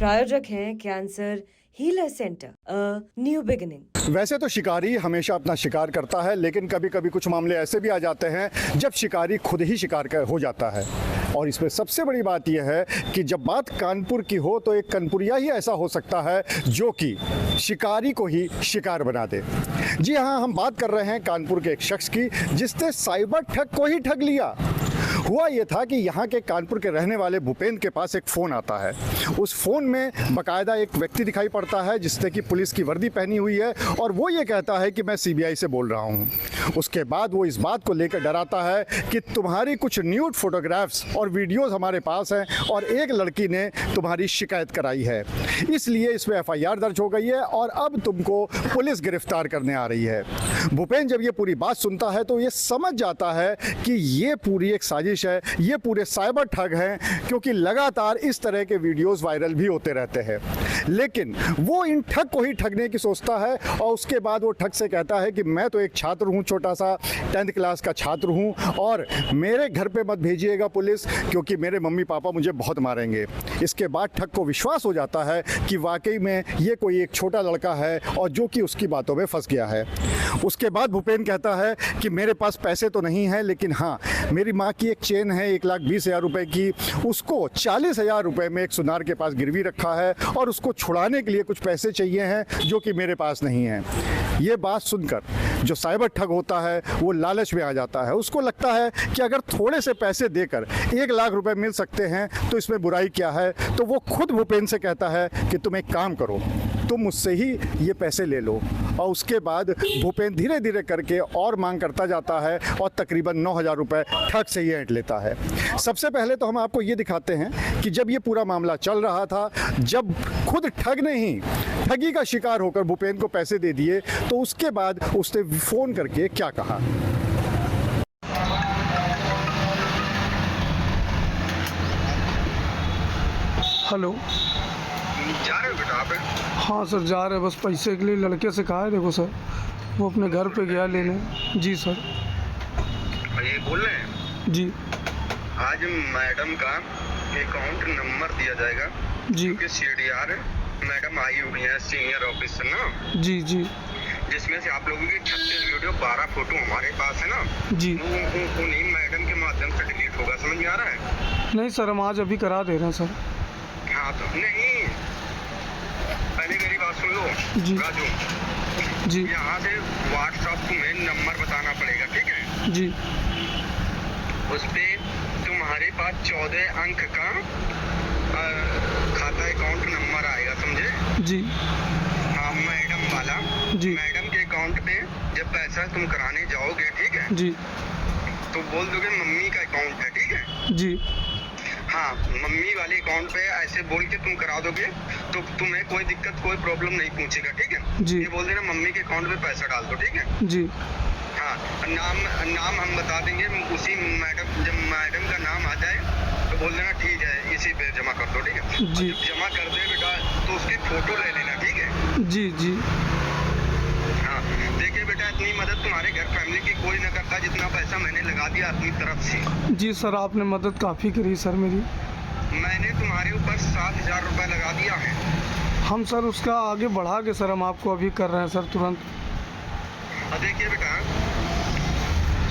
प्रायोजक हैं cancer healer centre, a new beginning. वैसे तो शिकारी हमेशा अपना शिकार करता है, लेकिन कभी कभी कुछ मामले ऐसे भी आ जाते हैं जब शिकारी खुद ही शिकार हो जाता है। और इसमें सबसे बड़ी बात यह है कि जब बात कानपुर की हो तो एक कानपुरिया ही ऐसा हो सकता है जो कि शिकारी को ही शिकार बना दे। जी हाँ, हम बात कर रहे हैं कानपुर के एक शख्स की जिसने साइबर ठग को ही ठग लिया। हुआ ये था कि यहाँ के कानपुर के रहने वाले भूपेंद्र के पास एक फ़ोन आता है। उस फ़ोन में बाकायदा एक व्यक्ति दिखाई पड़ता है जिसने कि पुलिस की वर्दी पहनी हुई है और वो ये कहता है कि मैं सीबीआई से बोल रहा हूँ। उसके बाद वो इस बात को लेकर डराता है कि तुम्हारी कुछ न्यूड फोटोग्राफ्स और वीडियोज़ हमारे पास हैं और एक लड़की ने तुम्हारी शिकायत कराई है, इसलिए इसमें FIR दर्ज हो गई है और अब तुमको पुलिस गिरफ्तार करने आ रही है। भूपेंद्र जब ये पूरी बात सुनता है तो ये समझ जाता है कि ये पूरी एक साजिश है, ये पूरे साइबर ठग हैं, क्योंकि लगातार इस तरह के वीडियोस वायरल भी होते रहते हैं। लेकिन वो इन ठग को ही ठगने की सोचता है और उसके बाद वो ठग से कहता है कि मैं तो एक छात्र हूँ, छोटा सा 10th क्लास का छात्र हूँ और मेरे घर पे मत भेजिएगा पुलिस, क्योंकि मेरे मम्मी पापा मुझे बहुत मारेंगे। इसके बाद ठग को विश्वास हो जाता है कि वाकई में ये कोई एक छोटा लड़का है और जो कि उसकी बातों में फंस गया है। उसके बाद भूपेंद्र कहता है कि मेरे पास पैसे तो नहीं है, लेकिन हाँ, मेरी माँ की एक चेन है 1,20,000 रुपए की, उसको 40,000 रुपए में एक सुनार के पास गिरवी रखा है और उसको छुड़ाने के लिए कुछ पैसे चाहिए हैं जो कि मेरे पास नहीं हैं। ये बात सुनकर जो साइबर ठग होता है वो लालच में आ जाता है। उसको लगता है कि अगर थोड़े से पैसे देकर 1,00,000 रुपए मिल सकते हैं तो इसमें बुराई क्या है। तो वो खुद भूपेंद्र से कहता है कि तुम एक काम करो, तुम मुझसे ही ये पैसे ले लो। और उसके बाद भूपेंद्र धीरे धीरे करके और मांग करता जाता है और तकरीबन 9,000 रुपये ठग से ही ऐंठ लेता है। सबसे पहले तो हम आपको ये दिखाते हैं कि जब ये पूरा मामला चल रहा था, जब खुद ठग ने ही ठगी का शिकार होकर भूपेंद्र को पैसे दे दिए, तो उसके बाद उसने फ़ोन करके क्या कहा। हेलो, जा रहे हो बेटा आप? हाँ सर, जा रहे हैं, बस पैसे के लिए लड़के से कहा है। देखो सर, वो अपने घर पे गया लेने। जी सर। ये बोल रहे हैं जी। आज मैडम का अकाउंट नंबर दिया जाएगा जी। क्योंकि CDR मैडम आई हुई है, सीनियर ऑफिसर ना। जी जी। जिसमें से आप लोगों की 36 वीडियो 12 फोटो हमारे पास है ना। जी। उन्हीं मैडम के माध्यम से डिलीट होगा, समझ में आ रहा है? नहीं सर, हम आज अभी करा दे रहे हैं सर। हाँ तो नहीं, पहले मेरी बात सुन लो जी। राजू जी। यहाँ से WhatsApp तुम्हें नंबर बताना पड़ेगा, ठीक है? जी। उस पे तुम्हारे पास 14 अंक का खाता अकाउंट नंबर आएगा, समझे? जी। हाँ, मैडम वाला। जी। मैडम के अकाउंट पे जब पैसा तुम कराने जाओगे, ठीक है, जी। तो बोल दोगे मम्मी का अकाउंट है, ठीक है? जी। हाँ, मम्मी वाले अकाउंट पे ऐसे बोल के तुम करा दोगे तो तुम्हें कोई दिक्कत, कोई प्रॉब्लम नहीं पूछेगा, ठीक है? जी। ये बोल देना मम्मी के अकाउंट पे पैसा डाल दो, ठीक है? जी। हाँ, नाम हम बता देंगे, उसी मैडम, जब मैडम का नाम आ जाए तो बोल देना ठीक है, इसी पे जमा कर दो, ठीक है? जी। जब जमा कर दे बेटा तो उसकी फोटो ले लेना, ठीक है? जी। जी। हाँ, देखिए बेटा, इतनी मदद तुम्हारे घर फैमिली की कोई न करता जितना पैसा मैंने लगा दिया अपनी तरफ से। जी सर, आपने मदद काफ़ी करी सर मेरी। मैंने तुम्हारे ऊपर 7,000 रुपये लगा दिया है। हम सर उसका आगे बढ़ा के सर हम आपको अभी कर रहे हैं सर, तुरंत। देखिए बेटा,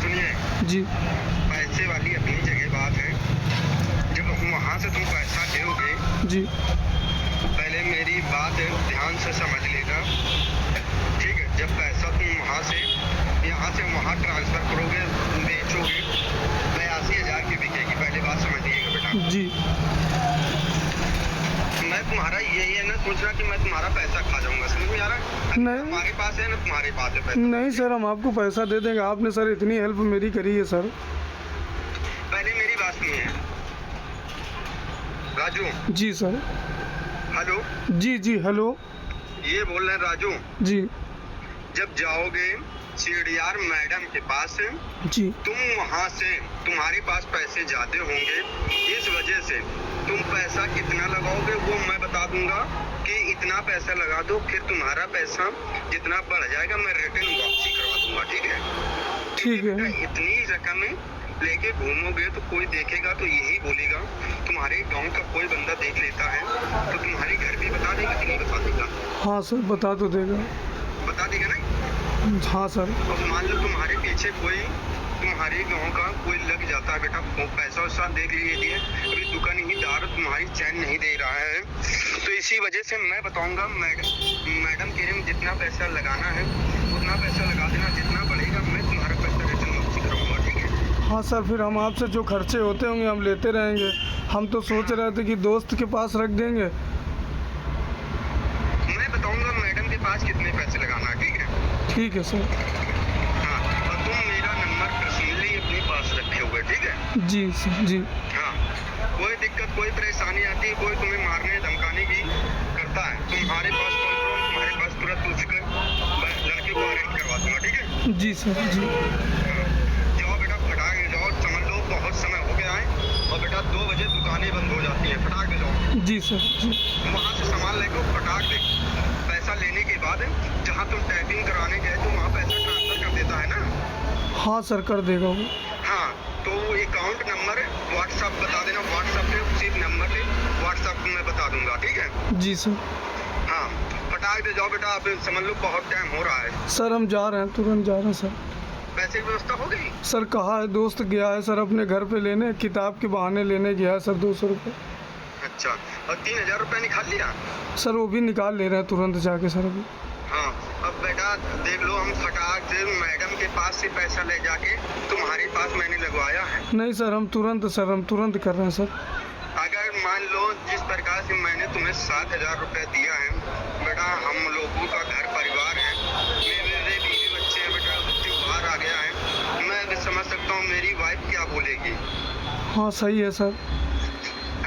सुनिए जी। पैसे वाली अपनी जगह बात है, जब वहाँ से तुम पैसा दोगे, जी। पहले मेरी बात ध्यान से समझ लेना, ठीक है? जब पैसा तुम वहाँ से यहाँ से वहाँ ट्रांसफ़र करोगे, बेचोगे, 82,000 की बिकेगी, पहले बात समझ लीजिएगा बेटा। जी। मैं तुम्हारा यही है ना सोचना कि मैं तुम्हारा पैसा खा जाऊंगा, समझ में आ रहा है? नहीं। तुम्हारे पास है ना, तुम्हारे पास है पैसा। नहीं सर, हम आपको पैसा दे देंगे। आपने सर इतनी हेल्प मेरी करी है सर। पहले मेरी बात सुनिए राजू। जी सर। हेलो। जी जी। हेलो। ये बोल रहे हैं राजू, जी। जब जाओगे CDR मैडम के पास, जी। तुम वहाँ से, तुम्हारे पास पैसे ज्यादा होंगे, इस वजह से तुम पैसा कितना लगाओगे वो मैं बता दूंगा कि इतना पैसा लगा दो, फिर तुम्हारा पैसा जितना बढ़ जाएगा मैं रिटर्न वापसी करवा दूंगा, ठीक है? ठीक है। इतनी रकम लेके घूमोगे तो कोई देखेगा तो यही बोलेगा, तुम्हारे गांव का कोई बंदा देख लेता है तो तुम्हारे हाँ सर, बता तो देगा। बता देगा ना। हाँ सर। अब मान लो तुम्हारे पीछे कोई तुम्हारे गांव का कोई लग जाता है बेटा, वो पैसा वैसा देख लीजिए, अभी दुकानदार तुम्हारी चैन नहीं दे रहा है, तो इसी वजह से मैं बताऊंगा मैडम के लिए जितना पैसा लगाना है उतना पैसा लगा देना, जितना बढ़ेगा मैं तुम्हारा पैसा रिटर्न वापसी कराऊंगा, ठीक है। हाँ सर, फिर हम आपसे जो खर्चे होते होंगे हम लेते रहेंगे। हम तो सोच रहे थे कि दोस्त के पास रख देंगे। मैं बताऊंगा मैडम के पास कितने पैसे लगाना है, ठीक है। ठीक है सर। हाँ, और तुम मेरा नंबर पर्सनली अपने पास रखे हुए, ठीक है। जी सर, जी। हाँ, कोई दिक्कत कोई परेशानी आती है, कोई तुम्हें मारने धमकाने की करता है, तुम्हारे पास कॉल करो, तुम्हारे पास तुरंत उसके लड़के को अरेस्ट करवा दूंगा, ठीक है। जी सर, जी। जाओ बेटा, फटाक से जाओ, समझ लो बहुत समय हो गया है, और बेटा 2 बजे दुकानें बंद हो जाती हैं, फटाक से जाओ। जी सर, जी। वहाँ से सामान लेकर फटाक से पैसा लेने के बाद जहाँ तुम टाइपिंग कराने गए तो वहाँ पैसा ट्रांसफर कर देता है ना। हाँ सर, कर देगा वो। हाँ, तो अकाउंट नंबर व्हाट्सअप बता देना, व्हाट्सअप पे उसी नंबर पे व्हाट्सअप मैं बता दूंगा, ठीक है। जी सर। हाँ, फटाक से जाओ बेटा, अब समझ लो बहुत टाइम हो रहा है। सर हम जा रहे हैं, तुरंत जा रहे हैं सर। पैसे की व्यवस्था हो गई? सर कहा है, दोस्त गया है सर अपने घर पे लेने, किताब के बहाने लेने गया है सर 200 रुपये। अच्छा, और 3000 रुपये निकाल लिया? सर वो भी निकाल ले रहे हैं तुरंत जाके सर अभी। हाँ, अब बेटा देख लो, हम फटाक से मैडम के पास से पैसा ले जाके तुम्हारे पास मैंने लगवाया है। नहीं सर, हम तुरंत कर रहे हैं सर। अगर मान लो जिस प्रकार से मैंने तुम्हें 7000 रुपये दिया है बेटा, हम लोगों का घर परिवार है, मेरे बीवी बच्चे हैं बेटा, त्योहार आ गया है, मैं भी समझ सकता हूँ मेरी वाइफ क्या बोलेगी। हाँ सही है सर।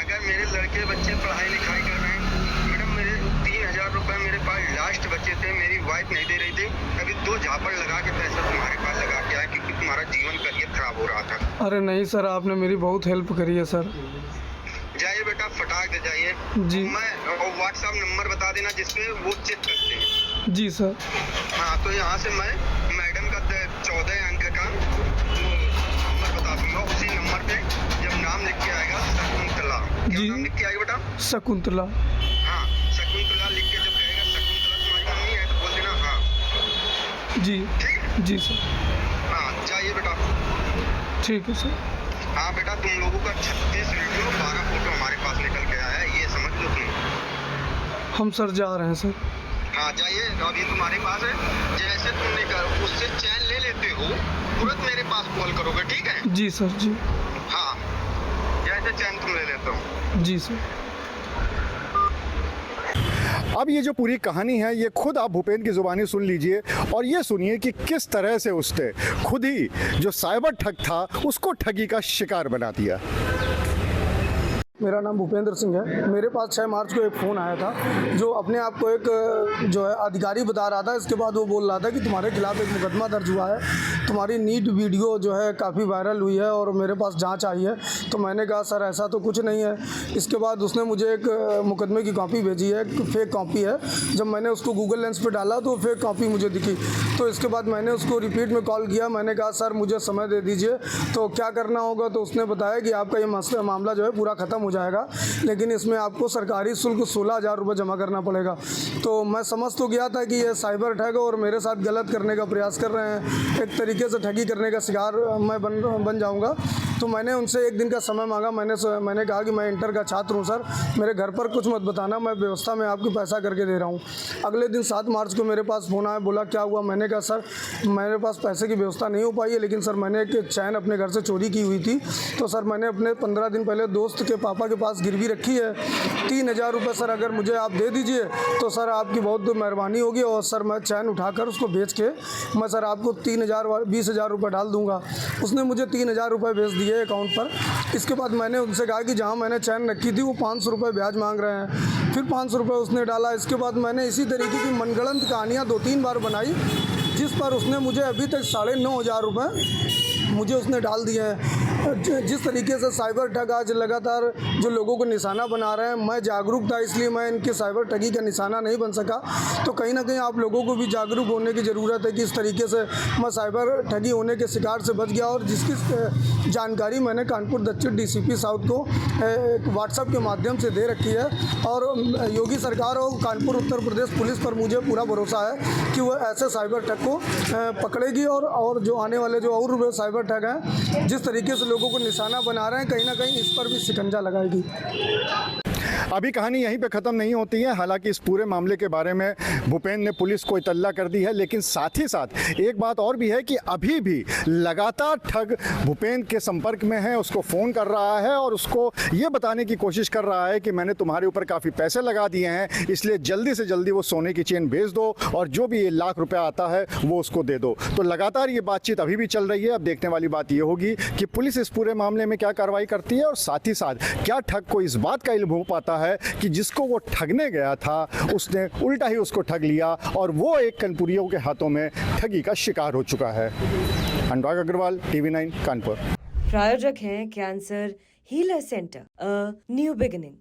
अगर मेरे लड़के बच्चे पढ़ाई लिखाई कर रहे हैं मैडम, मेरे 3000 रुपये मेरे पास लास्ट बचे थे, मेरी वाइफ नहीं दे रही थी, अभी 2 झापड़ लगा के पैसा तुम्हारे पास लगा के आया क्योंकि तुम्हारा जीवन करियर खराब हो रहा था। अरे नहीं सर, आपने मेरी बहुत हेल्प करी है सर। जाइए बेटा, फटाक से जाइए जी। मैं व्हाट्सएप नंबर बता देना जिसपे वो चेक करते हैं। जी सर। हाँ, तो यहाँ से मैं मैडम का 14 अंक का नंबर बता दूंगा, उसी नंबर पे जब नाम लिख के आएगा शकुंतला, क्या जी। नाम लिख के आएगा बेटा? शकुंतला। हाँ, शकुंतला लिख के जब कहेगा शकुंतला तुम्हारी मम्मी है तो बोल देना हाँ, जी। ठीक है। जी सर। हाँ, जाइए बेटा। ठीक है सर। हाँ बेटा, तुम लोगों का 36 वीडियो 12 फोटो हमारे पास निकल के आया है, ये समझ लो तुम। हम सर जा रहे हैं सर। हाँ जाइए, अभी तुम्हारे पास है, जैसे तुम निकल उससे चैन ले लेते हो तुरंत मेरे पास कॉल करोगे, ठीक है। जी सर, जी। हाँ, जैसे चैन तुम ले लेते हो। जी सर। अब ये जो पूरी कहानी है ये खुद आप भूपेंद्र की ज़ुबानी सुन लीजिए और ये सुनिए कि किस तरह से उसने खुद ही जो साइबर ठग था उसको ठगी का शिकार बना दिया। मेरा नाम भूपेंद्र सिंह है। मेरे पास 6 मार्च को एक फ़ोन आया था जो अपने आप को एक जो है अधिकारी बता रहा था। इसके बाद वो बोल रहा था कि तुम्हारे खिलाफ़ एक मुकदमा दर्ज हुआ है, तुम्हारी नीट वीडियो जो है काफ़ी वायरल हुई है और मेरे पास जांच आई है। तो मैंने कहा सर ऐसा तो कुछ नहीं है। इसके बाद उसने मुझे एक मुकदमे की कॉपी भेजी है, एक फेक कॉपी है। जब मैंने उसको गूगल लेंस पर डाला तो फेक कॉपी मुझे दिखी। तो इसके बाद मैंने उसको रिपीट में कॉल किया, मैंने कहा सर मुझे समय दे दीजिए तो क्या करना होगा। तो उसने बताया कि आपका ये मामला जो है पूरा ख़त्म हो जाएगा, लेकिन इसमें आपको सरकारी शुल्क 16,000 रुपये जमा करना पड़ेगा। तो मैं समझ तो गया था कि ये साइबर ठग और मेरे साथ गलत करने का प्रयास कर रहे हैं, एक तरीके से ठगी करने का शिकार मैं बन जाऊंगा। तो मैंने उनसे एक दिन का समय मांगा। मैंने कहा कि मैं इंटर का छात्र हूं सर, मेरे घर पर कुछ मत बताना, मैं व्यवस्था में आपको पैसा करके दे रहा हूं। अगले दिन 7 मार्च को मेरे पास फ़ोन आया, बोला क्या हुआ। मैंने कहा सर मेरे पास पैसे की व्यवस्था नहीं हो पाई है, लेकिन सर मैंने एक चैन अपने घर से चोरी की हुई थी। तो सर मैंने अपने 15 दिन पहले दोस्त के पापा के पास गिरवी रखी है 3000 रुपये। सर अगर मुझे आप दे दीजिए तो सर आपकी बहुत मेहरबानी होगी और सर मैं चैन उठाकर उसको बेच के मैं सर आपको 20,000 रुपये डाल दूंगा। उसने मुझे 3000 रुपये भेज दिए अकाउंट पर। इसके बाद मैंने उनसे कहा कि जहां मैंने चैन रखी थी वो 500 रुपये ब्याज मांग रहे हैं। फिर 500 रुपये उसने डाला। इसके बाद मैंने इसी तरीके की मनगढ़ंत कहानियाँ 2-3 बार बनाई, जिस पर उसने मुझे अभी तक 9,500 रुपये मुझे उसने डाल दिए हैं। जिस तरीके से साइबर ठग आज लगातार जो लोगों को निशाना बना रहे हैं, मैं जागरूक था इसलिए मैं इनके साइबर ठगी का निशाना नहीं बन सका। तो कहीं ना कहीं आप लोगों को भी जागरूक होने की ज़रूरत है कि इस तरीके से मैं साइबर ठगी होने के शिकार से बच गया। और जिसकी जानकारी मैंने कानपुर दक्षिण DCP साउथ को एक व्हाट्सएप के माध्यम से दे रखी है। और योगी सरकार और कानपुर उत्तर प्रदेश पुलिस पर मुझे पूरा भरोसा है कि वो ऐसे साइबर ठग को पकड़ेगी और जो आने वाले जो और साइबर ठग हैं जिस तरीके से लोगों को निशाना बना रहे हैं, कहीं ना कहीं इस पर भी शिकंजा लगाएगी। अभी कहानी यहीं पे ख़त्म नहीं होती है। हालांकि इस पूरे मामले के बारे में भूपेंद्र ने पुलिस को इत्तला कर दी है, लेकिन साथ ही साथ एक बात और भी है कि अभी भी लगातार ठग भूपेंद्र के संपर्क में है, उसको फ़ोन कर रहा है और उसको ये बताने की कोशिश कर रहा है कि मैंने तुम्हारे ऊपर काफ़ी पैसे लगा दिए हैं, इसलिए जल्दी से जल्दी वो सोने की चेन भेज दो और जो भी 1 लाख रुपया आता है वो उसको दे दो। तो लगातार ये बातचीत अभी भी चल रही है। अब देखने वाली बात ये होगी कि पुलिस इस पूरे मामले में क्या कार्रवाई करती है और साथ ही साथ क्या ठग को इस बात का इल्म हो पाता है कि जिसको वो ठगने गया था उसने उल्टा ही उसको ठग लिया और वो एक कनपुरियों के हाथों में ठगी का शिकार हो चुका है। अनुराग अग्रवाल, TV9 कानपुर। प्रायोजक हैं cancer healer centre, a new beginning.